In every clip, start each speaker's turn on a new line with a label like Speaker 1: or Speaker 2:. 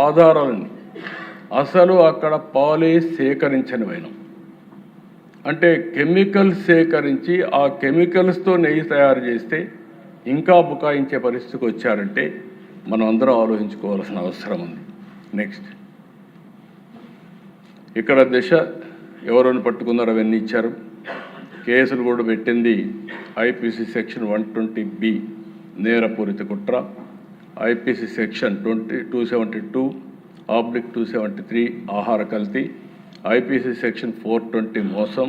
Speaker 1: ఆధారాలని అసలు అక్కడ పాలే సేకరించనివైన అంటే కెమికల్స్ సేకరించి ఆ కెమికల్స్తో నెయ్యి తయారు చేస్తే ఇంకా బుకాయించే పరిస్థితికి వచ్చారంటే మనం అందరం ఆలోచించుకోవాల్సిన అవసరం ఉంది. నెక్స్ట్ ఇక్కడ దిశ ఎవరైనా పట్టుకున్నారో అవన్నీ ఇచ్చారు. కేసులు కూడా పెట్టింది ఐపీసీ సెక్షన్ 120B నేరపూరిత కుట్ర, ఐపీసీ సెక్షన్ 272/273 ఆహార కల్తీ, ఐపీసీ సెక్షన్ 420 మోసం,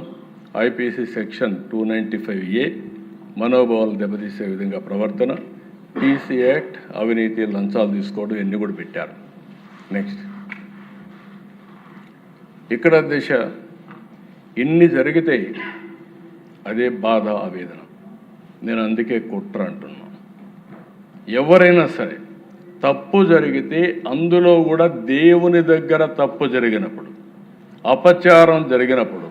Speaker 1: ఐపీసీ సెక్షన్ 295A మనోభావాలు దెబ్బతీసే విధంగా ప్రవర్తన, టీసీ యాక్ట్ అవినీతి లంచాలు తీసుకోవడం ఇవన్నీ కూడా పెట్టారు. నెక్స్ట్ ఇక్కడ దిశ ఇన్ని జరిగితే అదే బాధ ఆవేదన. నేను అందుకే కుట్ర అంటున్నాను. ఎవరైనా సరే తప్పు జరిగితే అందులో కూడా దేవుని దగ్గర తప్పు జరిగినప్పుడు, అపచారం జరిగినప్పుడు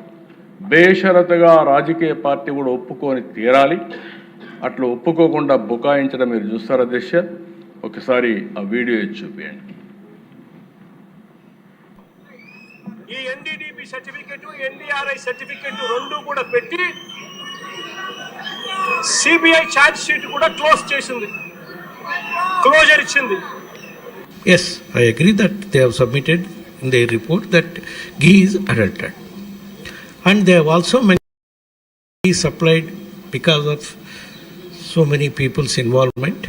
Speaker 1: బేషరతుగా రాజకీయ పార్టీ కూడా ఒప్పుకొని తీరాలి. అట్లా ఒప్పుకోకుండా బుకాయించడం మీరు చూస్తారా దిశ? ఒకసారి ఆ వీడియో చూపించండి.
Speaker 2: ఈ ఎన్డీడీబీ సర్టిఫికెట్, ఎన్డీఆర్ఐ సర్టిఫికెట్ రెండు కూడా పెట్టి సిబిఐ ఛార్జ్ షీట్ కూడా క్లోజర్ ఇచ్చింది.
Speaker 3: Yes, I agree that they have submitted in their report that ghee is adulterated, and they have also mentioned ghee supplied because of so many people's involvement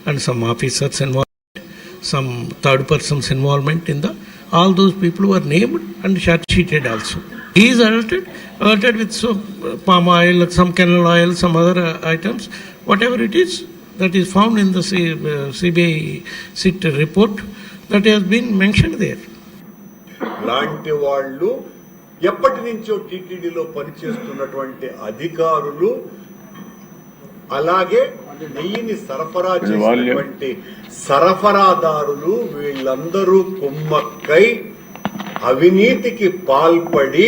Speaker 3: and some officers involvement, some third persons involvement in the all those people were named and charge sheeted also. Ghee is adulterated with some palm oil, some canola oil, some other items, whatever it is that is found in the CBI SIT report that has been mentioned there.
Speaker 4: లాంటి వాళ్ళు ఎప్పటి నుంచో టీటీడీలో పనిచేస్తున్నటువంటి అధికారులు, అలాగే నెయ్యిని సరఫరా చేసినటువంటి సరఫరాదారులు వీళ్ళందరూ కుమ్మక్కై అవినీతికి పాల్పడి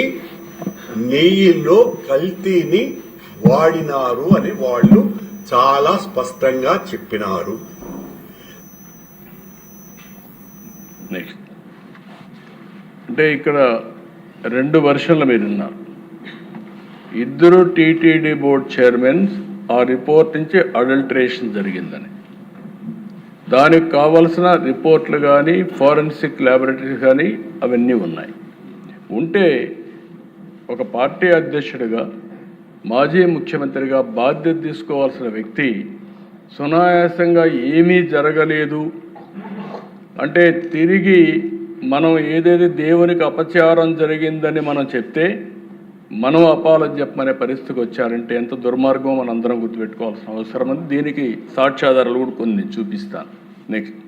Speaker 4: నెయ్యిలో కల్తీని వాడినారు అని వాళ్ళు చాలా స్పష్టంగా చెప్పినారు.
Speaker 1: నెక్స్ట్ అంటే ఇక్కడ రెండు వర్షన్లు మీరు ఉన్నారు. ఇద్దరు టీటీడీ బోర్డ్ చైర్మన్స్ ఆ రిపోర్ట్ నుంచి అడల్టరేషన్ జరిగిందని, దానికి కావలసిన రిపోర్ట్లు కానీ ఫారెన్సిక్ ల్యాబొరేటరీస్ కానీ అవన్నీ ఉన్నాయి. ఉంటే ఒక పార్టీ అధ్యక్షుడిగా, మాజీ ముఖ్యమంత్రిగా బాధ్యత తీసుకోవాల్సిన వ్యక్తి సునాయాసంగా ఏమీ జరగలేదు అంటే తిరిగి మనం ఏదైతే దేవునికి అపచారం జరిగిందని మనం చెప్తే మనం అపాలజీ చెప్పమనే పరిస్థితికి వచ్చారంటే ఎంత దుర్మార్గం మనం అందరం గుర్తుపెట్టుకోవాల్సిన అవసరం ఉంది. దీనికి సాక్ష్యాధారాలు కూడా కొన్ని చూపిస్తాను. నెక్స్ట్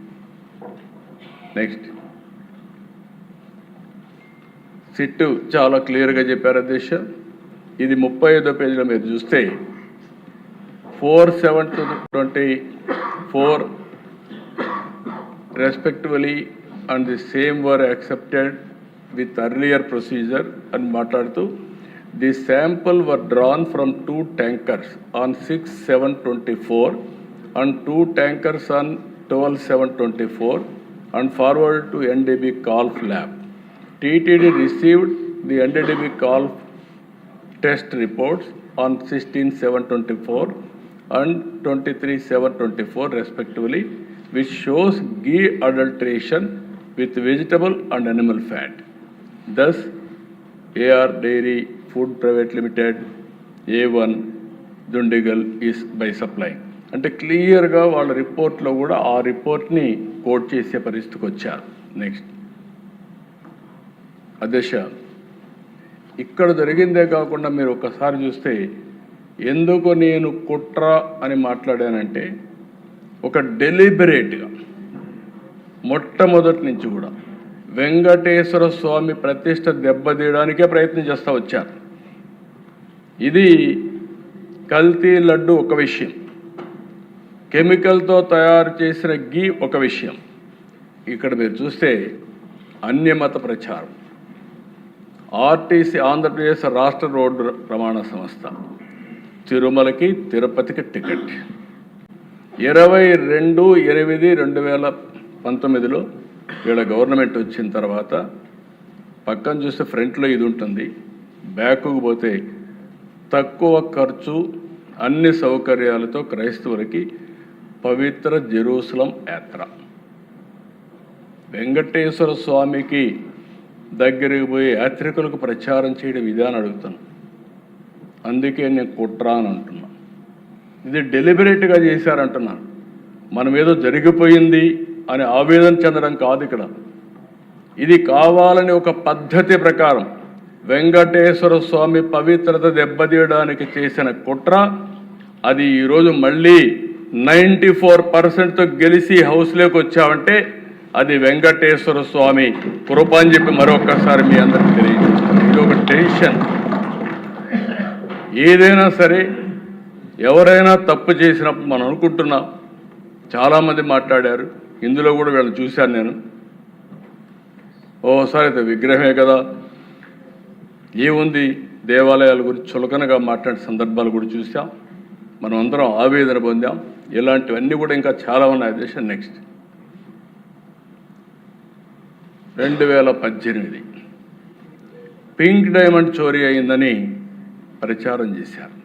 Speaker 1: సిట్ చాలా క్లియర్గా చెప్పారు అధ్యక్ష. ఇది 35వ పేజీలో మీరు చూస్తే 4/7/24 respectively and the same were accepted with earlier procedure and మాట్లాడుతూ the sample were drawn from 2 tankers on 6/7/24 and 2 tankers on 12/7/24 and forwarded to NDB Calf lab. TTD received the NDB Calf test reports on 16/7/24 and 23/7/24 respectively, which shows ghee adulteration with vegetable and animal fat. Thus, AR Dairy Food Private Limited, A1 Dundigal is by supplying. అంటే క్లియర్గా వాళ్ళ రిపోర్ట్లో కూడా ఆ రిపోర్ట్ని coat చేసే పరిస్థితికి వచ్చారు. నెక్స్ట్ అధ్యక్ష, ఇక్కడ జరిగిందే కాకుండా మీరు ఒకసారి చూస్తే ఎందుకు నేను కుట్ర అని మాట్లాడానంటే ఒక డెలిబరేట్గా మొట్టమొదటి నుంచి కూడా వెంకటేశ్వర స్వామి ప్రతిష్ట దెబ్బతీయడానికే ప్రయత్నం చేస్తూ వచ్చారు. ఇది కల్తీ లడ్డు ఒక విషయం, కెమికల్తో తయారు చేసిన ఘీ ఒక విషయం. ఇక్కడ మీరు చూస్తే అన్యమత ప్రచారం, ఆర్టీసీ ఆంధ్రప్రదేశ్ రాష్ట్ర రోడ్డు రవాణా సంస్థ తిరుమలకి తిరుపతికి టికెట్ 22/8/2019 వీళ్ళ గవర్నమెంట్ వచ్చిన తర్వాత పక్కన చూస్తే ఫ్రంట్లో ఇది ఉంటుంది, బ్యాకుకు పోతే తక్కువ ఖర్చు అన్ని సౌకర్యాలతో క్రైస్తవులకి పవిత్ర జెరూసలం యాత్ర. వెంకటేశ్వర స్వామికి దగ్గరికి పోయి యాత్రికులకు ప్రచారం చేయడం ఇదే అని అడుగుతాను. అందుకే నేను కుట్రా అని అంటున్నా. ఇది డెలిబరేట్గా చేశారంటున్నాను. మనం ఏదో జరిగిపోయింది అని ఆవేదన చెందడం కాదు ఇక్కడ. ఇది కావాలని ఒక పద్ధతి ప్రకారం వెంకటేశ్వర స్వామి పవిత్రత దెబ్బతీయడానికి చేసిన కుట్ర. అది ఈరోజు మళ్ళీ 94%తో గెలిచి హౌస్లోకి వచ్చామంటే అది వెంకటేశ్వర స్వామి కృప అని చెప్పి మరొకసారి మీ అందరికీ తెలియజేస్తాను. ఇది ఒక టెన్షన్. ఏదైనా సరే ఎవరైనా తప్పు చేసినప్పుడు మనం అనుకుంటున్నాం, చాలామంది మాట్లాడారు, ఇందులో కూడా వీళ్ళని చూశాను నేను. ఓసారి అయితే విగ్రహమే కదా, ఏముంది, దేవాలయాల గురించి చులకనగా మాట్లాడే సందర్భాలు కూడా చూసాం. మనం అందరం ఆవేదన పొందాం. ఇలాంటివన్నీ కూడా ఇంకా చాలా ఉన్నాయి. దేశం నెక్స్ట్ 2018 పింక్ డైమండ్ చోరీ అయిందని ప్రచారం చేశారు.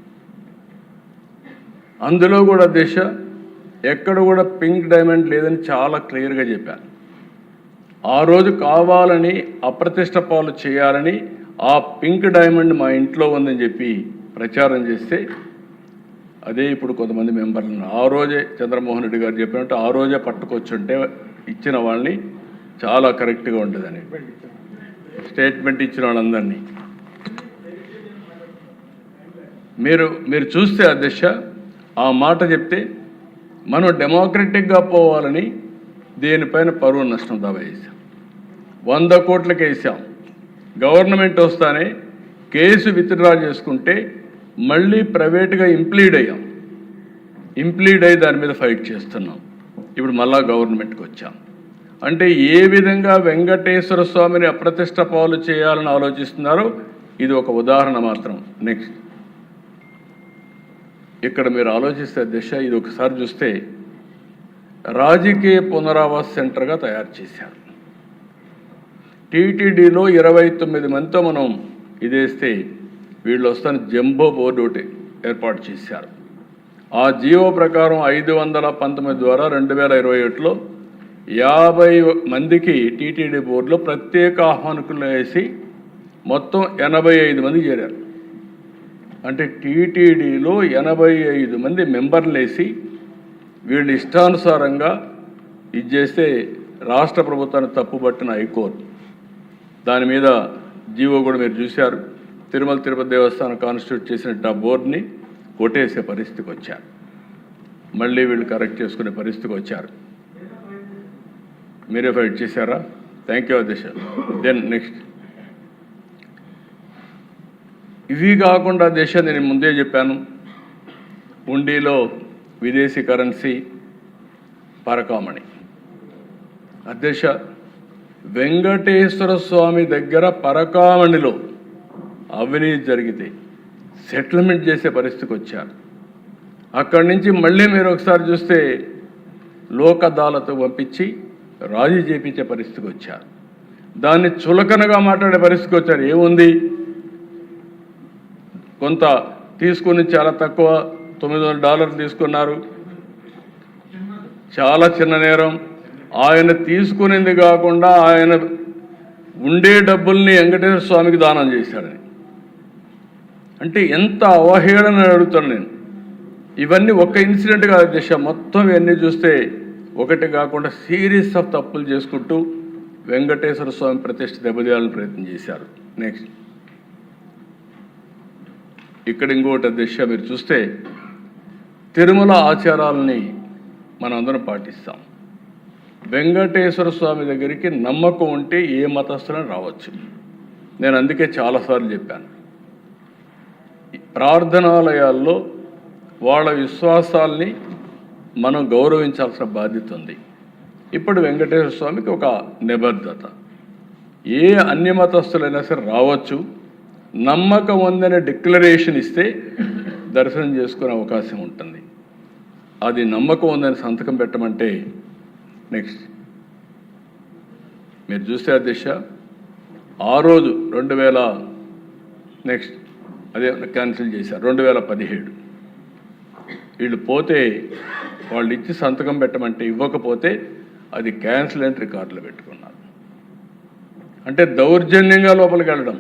Speaker 1: అందులో కూడా దేశ ఎక్కడ కూడా పింక్ డైమండ్ లేదని చాలా క్లియర్గా చెప్పాను. ఆ రోజు కావాలని అప్రతిష్ట పాలు చేయాలని ఆ పింక్ డైమండ్ మా ఇంట్లో ఉందని చెప్పి ప్రచారం చేస్తే అదే ఇప్పుడు కొంతమంది మెంబర్లను ఆ రోజే చంద్రమోహన్ రెడ్డి గారు చెప్పినట్టు ఆ రోజే పట్టుకొచ్చుంటే ఇచ్చిన వాళ్ళని చాలా కరెక్ట్గా ఉంటుందని స్టేట్మెంట్ ఇచ్చిన వాళ్ళందరినీ మీరు చూస్తే అధ్యక్ష ఆ మాట చెప్తే మనం డెమోక్రటిక్గా పోవాలని దేనిపైన పరువు నష్టం దావా వేసాం. 100 కోట్లకి వేసాం. గవర్నమెంట్ వస్తానే కేసు విత్డ్రా చేసుకుంటే మళ్ళీ ప్రైవేట్గా ఇంప్లీడ్ అయ్యాం. ఇంప్లీడ్ అయ్యి దాని మీద ఫైట్ చేస్తున్నాం. ఇప్పుడు మళ్ళా గవర్నమెంట్కి వచ్చాం. అంటే ఏ విధంగా వెంకటేశ్వర స్వామిని అప్రతిష్ట పాలు చేయాలని ఆలోచిస్తున్నారో ఇది ఒక ఉదాహరణ మాత్రం. నెక్స్ట్ ఇక్కడ మీరు ఆలోచిస్తే దిశ ఇది ఒకసారి చూస్తే రాజకీయ పునరావాస సెంటర్గా తయారు చేశారు. టీటీడీలో 29 మందితో మనం ఇదేస్తే వీళ్ళు వస్తాను జంబో బోర్డు ఒకటి ఏర్పాటు చేశారు. ఆ జీవో ప్రకారం 519 ద్వారా 2021లో 50 మందికి టీటీడీ బోర్డులో ప్రత్యేక ఆహ్వానికులు వేసి మొత్తం 85 మంది చేరారు. అంటే టీటీడీలో 85 మంది మెంబర్లు వేసి వీళ్ళు ఇష్టానుసారంగా ఇది చేస్తే రాష్ట్ర ప్రభుత్వాన్ని తప్పుబట్టిన హైకోర్టు దాని మీద జీవో కూడా మీరు చూశారు. తిరుమల తిరుపతి దేవస్థానం కాన్స్టిట్యూట్ చేసినట్టు ఆ బోర్డుని కొట్టేసే పరిస్థితికి వచ్చారు. మళ్ళీ వీళ్ళు కరెక్ట్ చేసుకునే పరిస్థితికి వచ్చారు. మీరే ఫైట్ చేశారా? థ్యాంక్ యూ అధ్యక్ష. దెన్ నెక్స్ట్ ఇవి కాకుండా దేశ నేను ముందే చెప్పాను, ఉండిలో విదేశీ కరెన్సీ పరకామణి. అధ్యక్ష వెంకటేశ్వర స్వామి దగ్గర పరకామణిలో అవినీతి జరిగితే సెటిల్మెంట్ చేసే పరిస్థితికి వచ్చారు. అక్కడి నుంచి మళ్ళీ మీరు ఒకసారి చూస్తే లోక్ అదాలత్ పంపించి రాజీ చేపించే పరిస్థితికి వచ్చారు. దాన్ని చులకనగా మాట్లాడే పరిస్థితికి వచ్చారు. ఏముంది, కొంత తీసుకుని చాలా తక్కువ $900 తీసుకున్నారు, చాలా చిన్న నేరం. ఆయన తీసుకునేది కాకుండా ఆయన ఉండే డబ్బుల్ని వెంకటేశ్వర స్వామికి దానం చేశాడని అంటే ఎంత అవహేళన అడుగుతాను నేను. ఇవన్నీ ఒక్క ఇన్సిడెంట్ కాదు దిశ, మొత్తం ఇవన్నీ చూస్తే ఒకటి కాకుండా సిరీస్ ఆఫ్ తప్పులు చేసుకుంటూ వెంకటేశ్వర స్వామి ప్రతిష్ఠ దెబ్బతీయాలని ప్రయత్నం చేశారు. నెక్స్ట్ ఇక్కడ ఇంకోటి దిశ మీరు చూస్తే తిరుమల ఆచారాలని మనం అందరం పాటిస్తాం. వెంకటేశ్వర స్వామి దగ్గరికి నమ్మకం ఉంటే ఏ మతస్థులను రావచ్చు. నేను అందుకే చాలాసార్లు చెప్పాను, ప్రార్థనాలయాల్లో వాళ్ళ విశ్వాసాల్ని మనం గౌరవించాల్సిన బాధ్యత ఉంది. ఇప్పుడు వెంకటేశ్వర స్వామికి ఒక నిబద్ధత, ఏ అన్య మతస్థులైనా సరే రావచ్చు, నమ్మకం ఉందనే డిక్లరేషన్ ఇస్తే దర్శనం చేసుకునే అవకాశం ఉంటుంది. అది నమ్మకం ఉందని సంతకం పెట్టమంటే నెక్స్ట్ మీరు చూస్తే అధ్యక్ష ఆ రోజు 2000 నెక్స్ట్ అదే క్యాన్సిల్ చేశారు 2017 వీళ్ళు పోతే వాళ్ళు ఇచ్చి సంతకం పెట్టమంటే ఇవ్వకపోతే అది క్యాన్సిల్ అని రికార్డులో పెట్టుకున్నారు. అంటే దౌర్జన్యంగా లోపలికి వెళ్ళడం,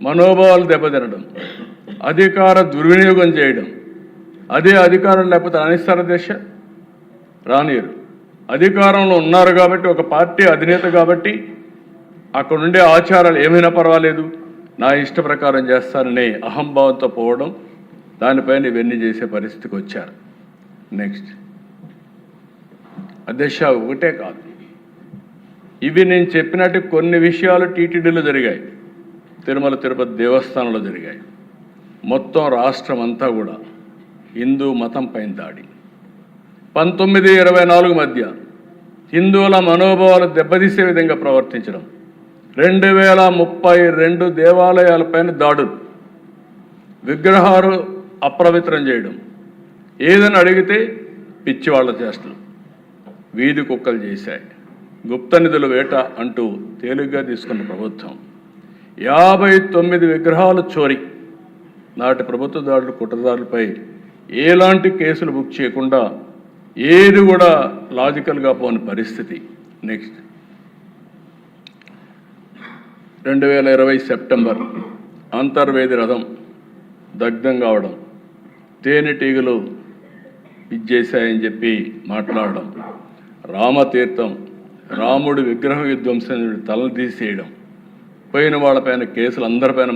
Speaker 1: మనోభావాలు దెబ్బతినడం, అధికార దుర్వినియోగం చేయడం. అదే అధికారం లేకపోతే రానిస్తారు దేశ రానియరు. అధికారంలో ఉన్నారు కాబట్టి, ఒక పార్టీ అధినేత కాబట్టి అక్కడ ఉండే ఆచారాలు ఏమైనా పర్వాలేదు, నా ఇష్ట ప్రకారం చేస్తాననే అహంభావంతో పోవడం, దానిపైన ఇవన్నీ చేసే పరిస్థితికి వచ్చారు. నెక్స్ట్ అధ్యక్ష, ఒకటే కాదు, ఇవి నేను చెప్పినట్టు కొన్ని విషయాలు టీటీడీలో జరిగాయి, తిరుమల తిరుపతి దేవస్థానంలో జరిగాయి. మొత్తం రాష్ట్రం అంతా కూడా హిందూ మతం పైన దాడి. 1924 మధ్య హిందువుల మనోభావాలు దెబ్బతీసే విధంగా ప్రవర్తించడం, 2032 దేవాలయాలపైన దాడులు, విగ్రహాలు అప్రవిత్రం చేయడం, ఏదని అడిగితే పిచ్చివాళ్ల చేష్టలు, వీధి కుక్కలు చేశాయి, గుప్త నిధుల వేట అంటూ తేలిగ్గా తీసుకున్న ప్రభుత్వం 59 విగ్రహాలు చోరీ. నాటి ప్రభుత్వ దాడులు కుట్రదారులపై ఎలాంటి కేసులు బుక్ చేయకుండా ఏది కూడా లాజికల్గా పోని పరిస్థితి. నెక్స్ట్ 2020 సెప్టెంబర్ అంతర్వేది రథం దగ్ధం కావడం, తేనెటీగలు ఇచ్చేసాయని చెప్పి మాట్లాడడం, రామతీర్థం రాముడి విగ్రహ విధ్వంసం తలను తీసేయడం, పోయిన వాళ్ళపైన కేసులు అందరిపైన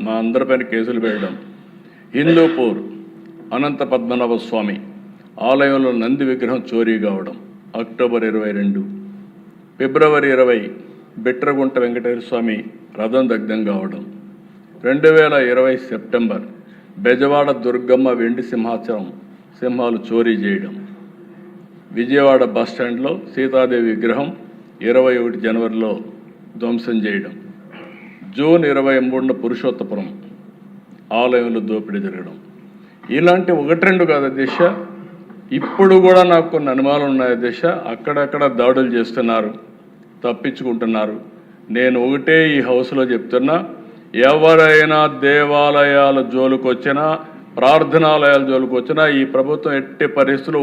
Speaker 1: మా అందరిపైన కేసులు వేయడం, హిందూపూర్ అనంత పద్మనాభ స్వామి ఆలయంలో నంది విగ్రహం చోరీ కావడం అక్టోబర్ 22, ఫిబ్రవరి 20 బిట్రగుంట వెంకటేశ్వర స్వామి రథం దగ్ధం కావడం, 2020 సెప్టెంబర్ బెజవాడ దుర్గమ్మ వెండి సింహాలు చోరీ చేయడం, విజయవాడ బస్టాండ్లో సీతాదేవి విగ్రహం 21 జనవరిలో ధ్వంసం చేయడం, జూన్ 23న పురుషోత్తపురం ఆలయంలో దోపిడీ జరగడం. ఇలాంటి 1-2 కాదు అధ్యక్ష, ఇప్పుడు కూడా నాకు కొన్ని అనుమానాలు ఉన్నాయి అధ్యక్ష. అక్కడక్కడ దాడులు చేస్తున్నారు, తప్పించుకుంటున్నారు. నేను ఒకటే ఈ హౌస్లో చెప్తున్నా, ఎవరైనా దేవాలయాల జోలికి వచ్చినా, ప్రార్థనాలయాల జోలికి వచ్చినా ఈ ప్రభుత్వం ఎట్టి పరిస్థితుల్లో